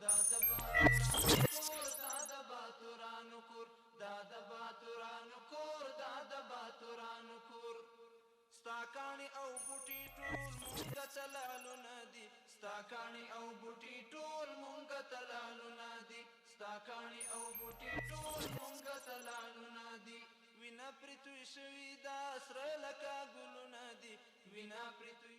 دا د باتورانو کور دا د باتورانو کور دا د باتورانو کور دا د باتورانو کور ستا کاڼي او بوټي ټول مونږه ته لالونه دي ستا کاڼي او بوټي ټول مونږه ته لالونه دي ستا کاڼي او بوټي ټول مونږه ته لالونه دي وینا پرې توی شوي دا سره لکه ګلونه دي وینا پرې توی